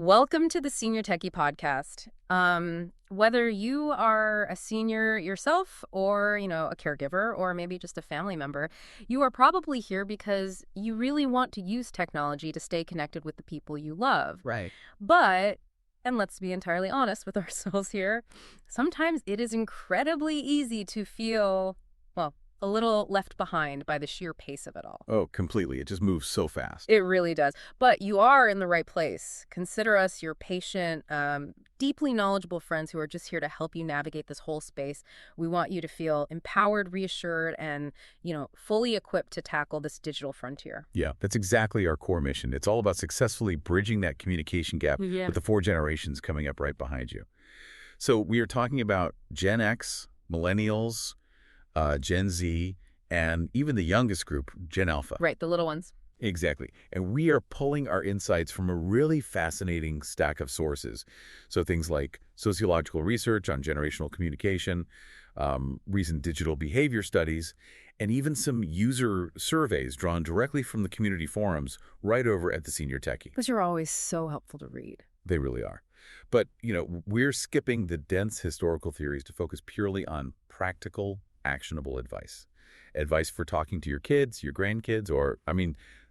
Welcome to the Senior Techie Podcast. Whether you are a senior yourself or, a caregiver or maybe just a family member, you are probably here because you really want to use technology to stay connected with the people you love. Right. But, and let's be entirely honest with ourselves here, sometimes it is incredibly easy to feel, well, a little left behind by the sheer pace of it all. Oh, completely. It just moves so fast. It really does. But you are in the right place. Consider us your patient, deeply knowledgeable friends who are just here to help you navigate this whole space. We want you to feel empowered, reassured, and, fully equipped to tackle this digital frontier. Yeah, that's exactly our core mission. It's all about successfully bridging that communication gap with the four generations coming up right behind you. So we are talking about Gen X, Millennials, Gen Z, and even the youngest group, Gen Alpha. Right, the little ones. Exactly. And we are pulling our insights from a really fascinating stack of sources. So things like sociological research on generational communication, recent digital behavior studies, and even some user surveys drawn directly from the community forums right over at the Senior Techie. Those are always so helpful to read. They really are. But, we're skipping the dense historical theories to focus purely on practical, actionable advice. Advice for talking to your kids, your grandkids, or,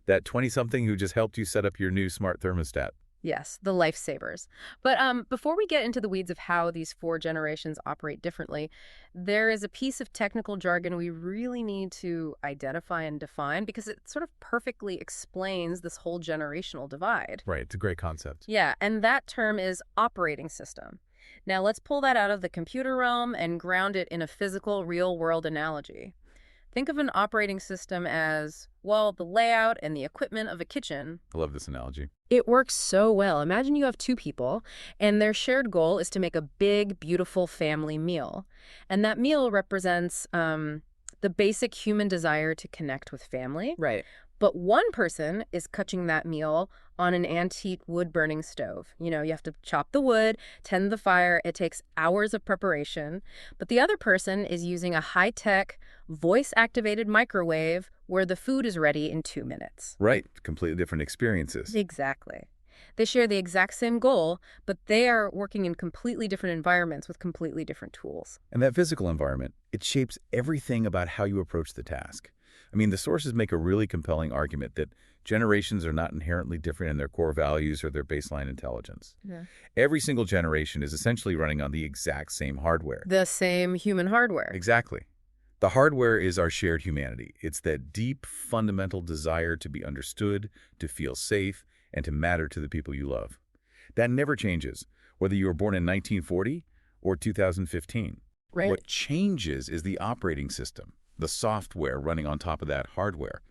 that 20-something who just helped you set up your new smart thermostat. Yes, the lifesavers. But before we get into the weeds of how these four generations operate differently, there is a piece of technical jargon we really need to identify and define because it sort of perfectly explains this whole generational divide. Right, it's a great concept. Yeah, and that term is operating system. Now let's pull that out of the computer realm and ground it in a physical, real-world analogy. Think of an operating system as, well, the layout and the equipment of a kitchen. I love this analogy. It works so well. Imagine you have two people, and their shared goal is to make a big, beautiful family meal. And that meal represents the basic human desire to connect with family. Right. But one person is cooking that meal on an antique wood-burning stove. You have to chop the wood, tend the fire. It takes hours of preparation. But the other person is using a high-tech, voice-activated microwave where the food is ready in 2 minutes. Right. Completely different experiences. Exactly. They share the exact same goal, but they are working in completely different environments with completely different tools. And that physical environment, it shapes everything about how you approach the task. The sources make a really compelling argument that generations are not inherently different in their core values or their baseline intelligence. Yeah. Every single generation is essentially running on the exact same hardware. The same human hardware. Exactly. The hardware is our shared humanity. It's that deep, fundamental desire to be understood, to feel safe, and to matter to the people you love. That never changes, whether you were born in 1940 or 2015. Right. What changes is the operating system, the software running on top of that hardware.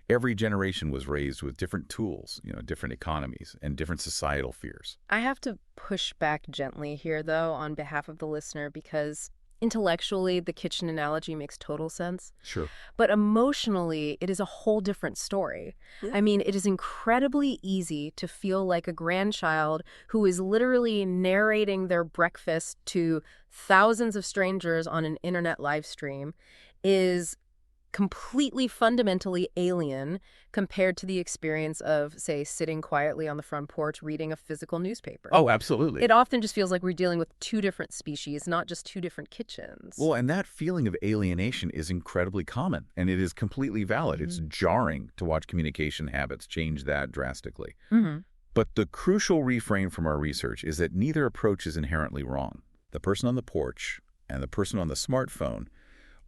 Every generation was raised with different tools, different economies, and different societal fears. I have to push back gently here, though, on behalf of the listener, because intellectually, the kitchen analogy makes total sense. Sure. But emotionally, it is a whole different story. Yeah. It is incredibly easy to feel like a grandchild who is literally narrating their breakfast to thousands of strangers on an internet live stream is completely fundamentally alien compared to the experience of, say, sitting quietly on the front porch reading a physical newspaper. Oh, absolutely. It often just feels like we're dealing with two different species, not just two different kitchens. Well, and that feeling of alienation is incredibly common, and it is completely valid. It's jarring to watch communication habits change that drastically. But the crucial refrain from our research is that neither approach is inherently wrong. The person on the porch and the person on the smartphone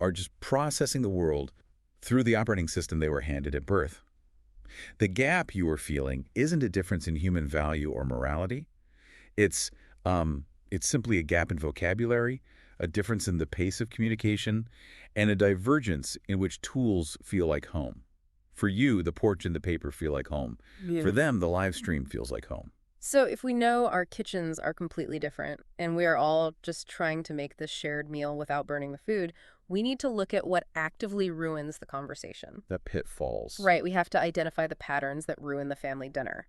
are just processing the world through the operating system they were handed at birth. The gap you are feeling isn't a difference in human value or morality. It's simply a gap in vocabulary, a difference in the pace of communication, and a divergence in which tools feel like home. For you, the porch and the paper feel like home. Yeah. For them, the live stream feels like home. So if we know our kitchens are completely different and we are all just trying to make this shared meal without burning the food, we need to look at what actively ruins the conversation. The pitfalls. Right, we have to identify the patterns that ruin the family dinner.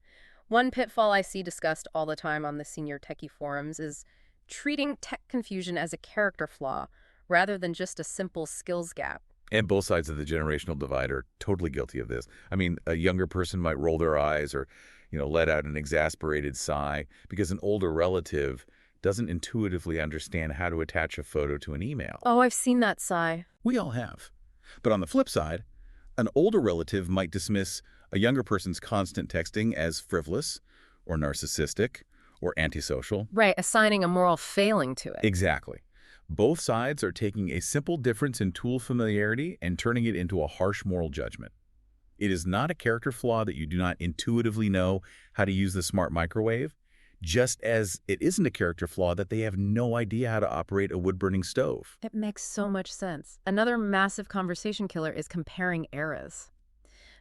One pitfall I see discussed all the time on the Senior Techie forums is treating tech confusion as a character flaw rather than just a simple skills gap. And both sides of the generational divide are totally guilty of this. A younger person might roll their eyes or, let out an exasperated sigh because an older relative doesn't intuitively understand how to attach a photo to an email. Oh, I've seen that sigh. We all have. But on the flip side, an older relative might dismiss a younger person's constant texting as frivolous or narcissistic or antisocial. Right, assigning a moral failing to it. Exactly. Both sides are taking a simple difference in tool familiarity and turning it into a harsh moral judgment. It is not a character flaw that you do not intuitively know how to use the smart microwave, just as it isn't a character flaw that they have no idea how to operate a wood-burning stove. It makes so much sense. Another massive conversation killer is comparing eras.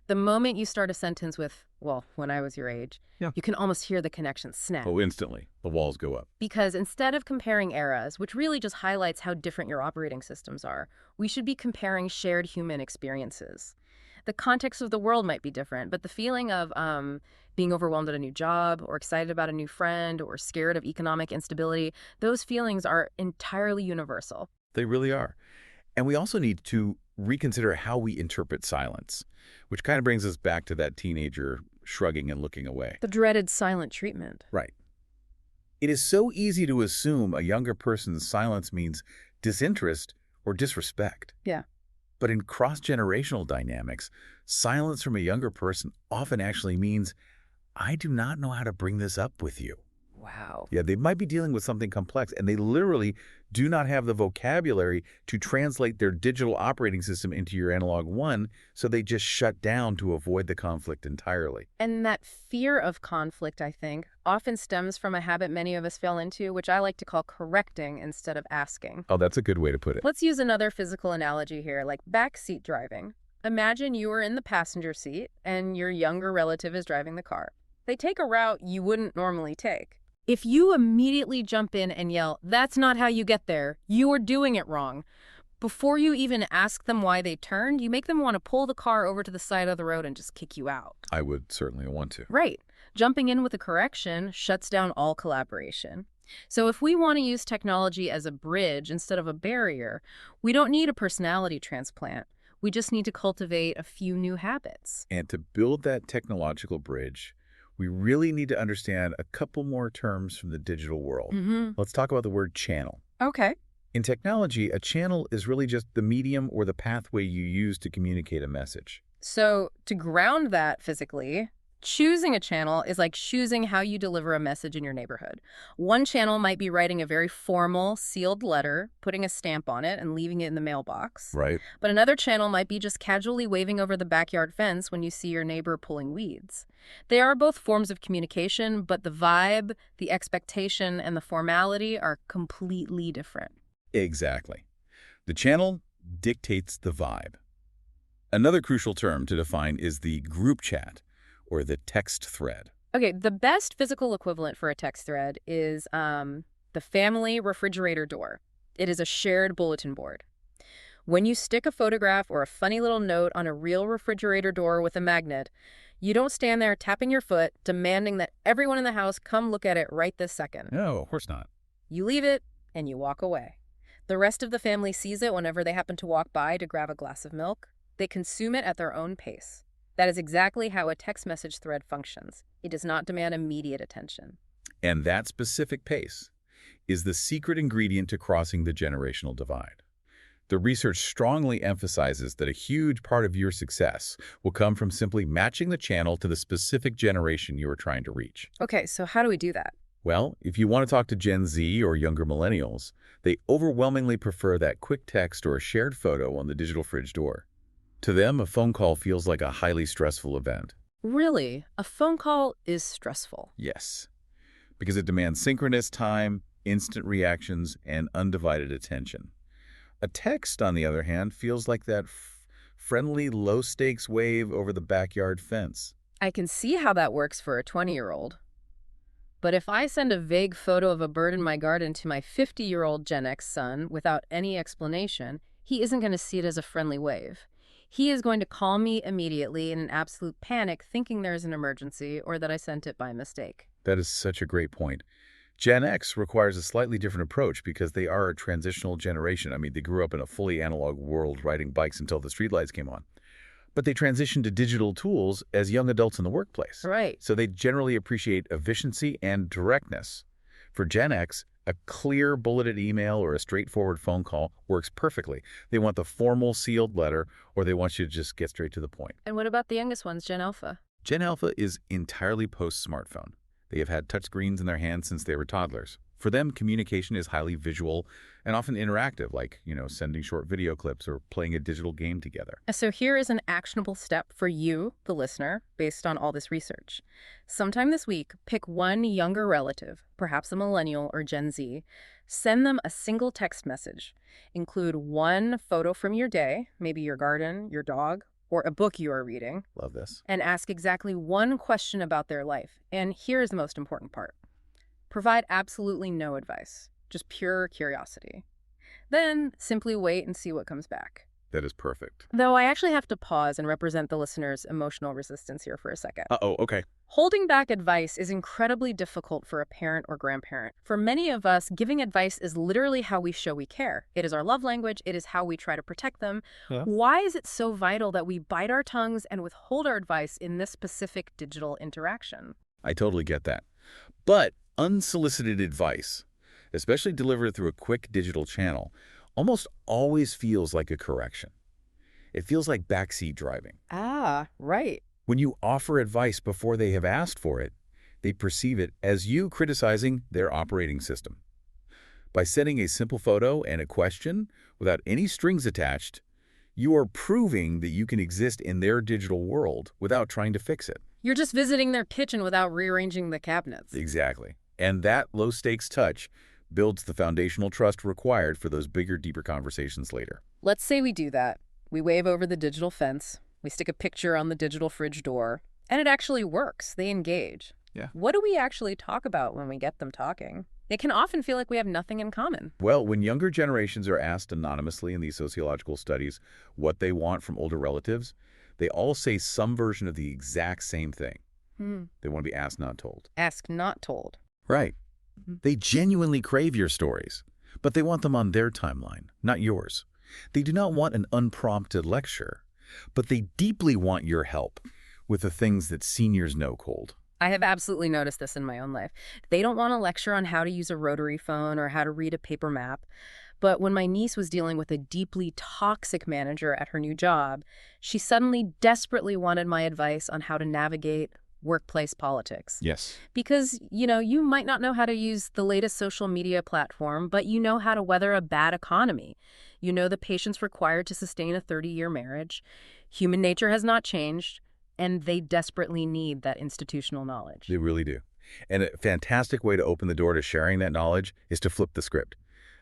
The moment you start a sentence with, well, when I was your age, you can almost hear the connection snap. Oh, instantly. The walls go up. Because instead of comparing eras, which really just highlights how different your operating systems are, we should be comparing shared human experiences. The context of the world might be different, but the feeling of being overwhelmed at a new job or excited about a new friend or scared of economic instability, those feelings are entirely universal. They really are. And we also need to reconsider how we interpret silence, which kind of brings us back to that teenager shrugging and looking away. The dreaded silent treatment. Right. It is so easy to assume a younger person's silence means disinterest or disrespect. Yeah. But in cross-generational dynamics, silence from a younger person often actually means, I do not know how to bring this up with you. Wow. Yeah, they might be dealing with something complex, and they literally do not have the vocabulary to translate their digital operating system into your analog one, so they just shut down to avoid the conflict entirely. And that fear of conflict, I think, often stems from a habit many of us fell into, which I like to call correcting instead of asking. Oh, that's a good way to put it. Let's use another physical analogy here, like backseat driving. Imagine you are in the passenger seat and your younger relative is driving the car. They take a route you wouldn't normally take. If you immediately jump in and yell, "That's not how you get there. You are doing it wrong," before you even ask them why they turned, you make them want to pull the car over to the side of the road and just kick you out. I would certainly want to. Right. Jumping in with a correction shuts down all collaboration. So if we want to use technology as a bridge instead of a barrier, we don't need a personality transplant. We just need to cultivate a few new habits. And to build that technological bridge, we really need to understand a couple more terms from the digital world. Let's talk about the word channel. Okay. In technology, a channel is really just the medium or the pathway you use to communicate a message. So to ground that physically, choosing a channel is like choosing how you deliver a message in your neighborhood. One channel might be writing a very formal, sealed letter, putting a stamp on it and leaving it in the mailbox. Right. But another channel might be just casually waving over the backyard fence when you see your neighbor pulling weeds. They are both forms of communication, but the vibe, the expectation, and the formality are completely different. Exactly. The channel dictates the vibe. Another crucial term to define is the group chat, or the text thread. Okay, the best physical equivalent for a text thread is the family refrigerator door. It is a shared bulletin board. When you stick a photograph or a funny little note on a real refrigerator door with a magnet, you don't stand there tapping your foot, demanding that everyone in the house come look at it right this second. No, of course not. You leave it, and you walk away. The rest of the family sees it whenever they happen to walk by to grab a glass of milk. They consume it at their own pace. That is exactly how a text message thread functions. It does not demand immediate attention. And that specific pace is the secret ingredient to crossing the generational divide. The research strongly emphasizes that a huge part of your success will come from simply matching the channel to the specific generation you are trying to reach. Okay, so how do we do that? Well, if you want to talk to Gen Z or younger millennials, they overwhelmingly prefer that quick text or a shared photo on the digital fridge door. To them, a phone call feels like a highly stressful event. Really? A phone call is stressful. Yes, because it demands synchronous time, instant reactions, and undivided attention. A text, on the other hand, feels like that friendly, low-stakes wave over the backyard fence. I can see how that works for a 20-year-old. But if I send a vague photo of a bird in my garden to my 50-year-old Gen X son without any explanation, he isn't going to see it as a friendly wave. He is going to call me immediately in an absolute panic, thinking there's an emergency or that I sent it by mistake. That is such a great point. Gen X requires a slightly different approach because they are a transitional generation. I mean, they grew up in a fully analog world riding bikes until the streetlights came on. But they transition to digital tools as young adults in the workplace. Right. So they generally appreciate efficiency and directness. For Gen X, a clear bulleted email or a straightforward phone call works perfectly. They want the formal sealed letter, or they want you to just get straight to the point. And what about the youngest ones, Gen Alpha? Gen Alpha is entirely post-smartphone. They have had touchscreens in their hands since they were toddlers. For them, communication is highly visual and often interactive, like, sending short video clips or playing a digital game together. So here is an actionable step for you, the listener, based on all this research. Sometime this week, pick one younger relative, perhaps a millennial or Gen Z. Send them a single text message. Include one photo from your day, maybe your garden, your dog, or a book you are reading. Love this. And ask exactly one question about their life. And here is the most important part. Provide absolutely no advice, just pure curiosity. Then simply wait and see what comes back. That is perfect. Though I actually have to pause and represent the listener's emotional resistance here for a second. Uh-oh, okay. Holding back advice is incredibly difficult for a parent or grandparent. For many of us, giving advice is literally how we show we care. It is our love language. It is how we try to protect them. Yeah. Why is it so vital that we bite our tongues and withhold our advice in this specific digital interaction? I totally get that. But unsolicited advice, especially delivered through a quick digital channel, almost always feels like a correction. It feels like backseat driving. Ah, right. When you offer advice before they have asked for it, they perceive it as you criticizing their operating system. By sending a simple photo and a question without any strings attached, you are proving that you can exist in their digital world without trying to fix it. You're just visiting their kitchen without rearranging the cabinets. Exactly. And that low-stakes touch builds the foundational trust required for those bigger, deeper conversations later. Let's say we do that. We wave over the digital fence. We stick a picture on the digital fridge door. And it actually works. They engage. Yeah. What do we actually talk about when we get them talking? It can often feel like we have nothing in common. Well, when younger generations are asked anonymously in these sociological studies what they want from older relatives, they all say some version of the exact same thing. They want to be asked, not told. Ask, not told. Right. They genuinely crave your stories, but they want them on their timeline, not yours. They do not want an unprompted lecture, but they deeply want your help with the things that seniors know cold. I have absolutely noticed this in my own life. They don't want a lecture on how to use a rotary phone or how to read a paper map. But when my niece was dealing with a deeply toxic manager at her new job, she suddenly desperately wanted my advice on how to navigate workplace politics. Yes. Because, you might not know how to use the latest social media platform, but you know how to weather a bad economy. You know the patience required to sustain a 30-year marriage. Human nature has not changed, and they desperately need that institutional knowledge. They really do. And a fantastic way to open the door to sharing that knowledge is to flip the script,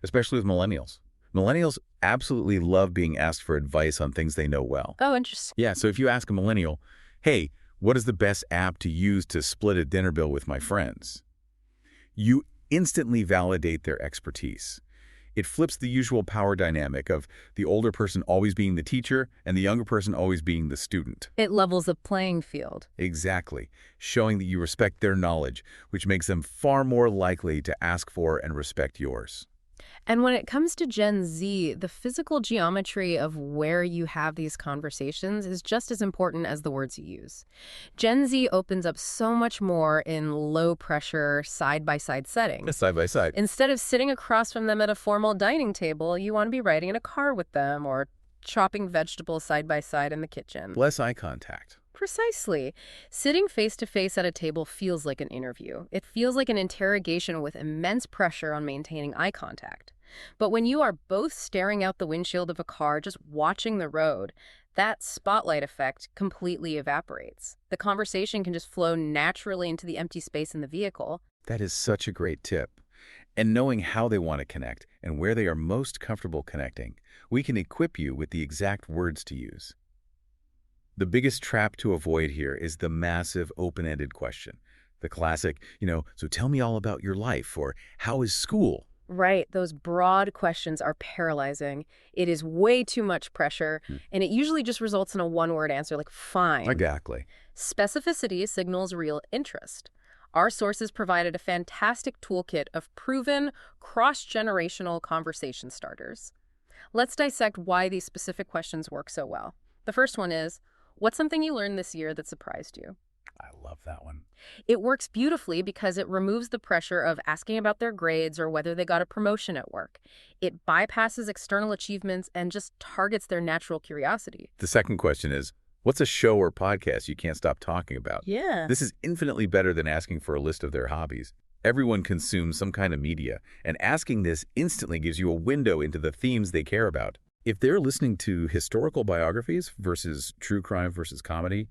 especially with millennials. Millennials absolutely love being asked for advice on things they know well. Oh, interesting. Yeah, so if you ask a millennial, hey, what is the best app to use to split a dinner bill with my friends? You instantly validate their expertise. It flips the usual power dynamic of the older person always being the teacher and the younger person always being the student. It levels the playing field. Exactly, showing that you respect their knowledge, which makes them far more likely to ask for and respect yours. And when it comes to Gen Z, the physical geometry of where you have these conversations is just as important as the words you use. Gen Z opens up so much more in low-pressure, side-by-side settings. Side by side. Instead of sitting across from them at a formal dining table, you want to be riding in a car with them or chopping vegetables side-by-side in the kitchen. Less eye contact. Precisely. Sitting face-to-face at a table feels like an interview. It feels like an interrogation with immense pressure on maintaining eye contact. But when you are both staring out the windshield of a car, just watching the road, that spotlight effect completely evaporates. The conversation can just flow naturally into the empty space in the vehicle. That is such a great tip. And knowing how they want to connect and where they are most comfortable connecting, we can equip you with the exact words to use. The biggest trap to avoid here is the massive open-ended question. The classic, so tell me all about your life, or how is school? Right. Those broad questions are paralyzing. It is way too much pressure, and it usually just results in a one-word answer like, fine. Exactly. Specificity signals real interest. Our sources provided a fantastic toolkit of proven, cross-generational conversation starters. Let's dissect why these specific questions work so well. The first one is, What's something you learned this year that surprised you? I love that one. It works beautifully because it removes the pressure of asking about their grades or whether they got a promotion at work. It bypasses external achievements and just targets their natural curiosity. The second question is, what's a show or podcast you can't stop talking about? Yeah. This is infinitely better than asking for a list of their hobbies. Everyone consumes some kind of media, and asking this instantly gives you a window into the themes they care about. If they're listening to historical biographies versus true crime versus comedy,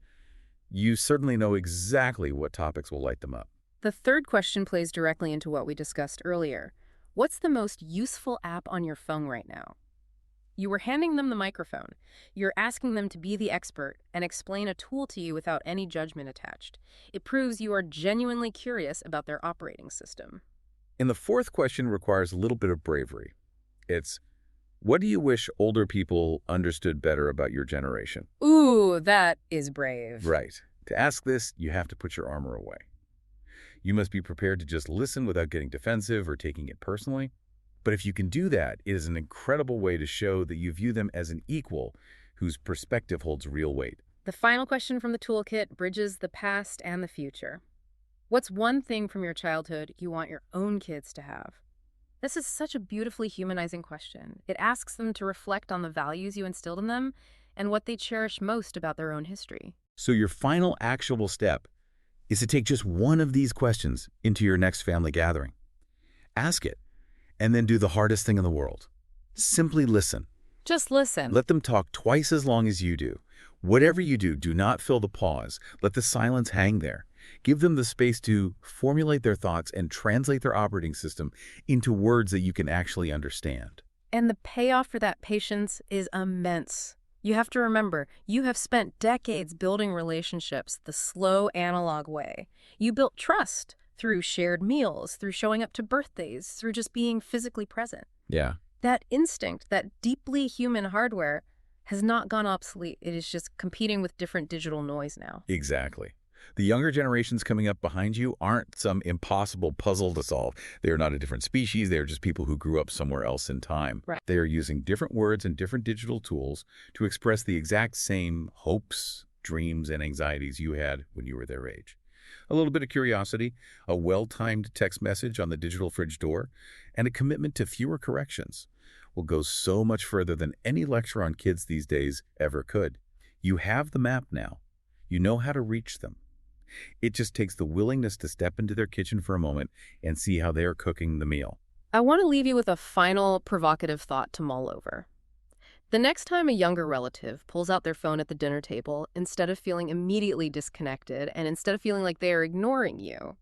you certainly know exactly what topics will light them up. The third question plays directly into what we discussed earlier. What's the most useful app on your phone right now? You were handing them the microphone. You're asking them to be the expert and explain a tool to you without any judgment attached. It proves you are genuinely curious about their operating system. And the fourth question requires a little bit of bravery. It's, what do you wish older people understood better about your generation? Ooh, that is brave. Right. To ask this, you have to put your armor away. You must be prepared to just listen without getting defensive or taking it personally. But if you can do that, it is an incredible way to show that you view them as an equal whose perspective holds real weight. The final question from the toolkit bridges the past and the future. What's one thing from your childhood you want your own kids to have? This is such a beautifully humanizing question. It asks them to reflect on the values you instilled in them and what they cherish most about their own history. So your final actionable step is to take just one of these questions into your next family gathering. Ask it, and then do the hardest thing in the world. Simply listen. Just listen. Let them talk twice as long as you do. Whatever you do, do not fill the pause. Let the silence hang there. Give them the space to formulate their thoughts and translate their operating system into words that you can actually understand. And the payoff for that patience is immense. You have to remember, you have spent decades building relationships the slow, analog way. You built trust through shared meals, through showing up to birthdays, through just being physically present. Yeah. That instinct, that deeply human hardware, has not gone obsolete. It is just competing with different digital noise now. Exactly. The younger generations coming up behind you aren't some impossible puzzle to solve. They are not a different species. They are just people who grew up somewhere else in time. Right. They are using different words and different digital tools to express the exact same hopes, dreams, and anxieties you had when you were their age. A little bit of curiosity, a well-timed text message on the digital fridge door, and a commitment to fewer corrections will go so much further than any lecture on kids these days ever could. You have the map now. You know how to reach them. It just takes the willingness to step into their kitchen for a moment and see how they are cooking the meal. I want to leave you with a final provocative thought to mull over. The next time a younger relative pulls out their phone at the dinner table, instead of feeling immediately disconnected and instead of feeling like they are ignoring you,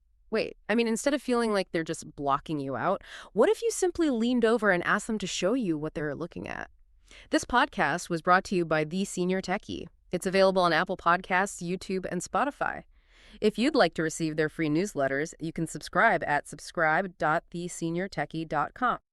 instead of feeling like they're just blocking you out, what if you simply leaned over and asked them to show you what they're looking at? This podcast was brought to you by The Senior Techie. It's available on Apple Podcasts, YouTube, and Spotify. If you'd like to receive their free newsletters, you can subscribe at subscribe.theseniortechie.com.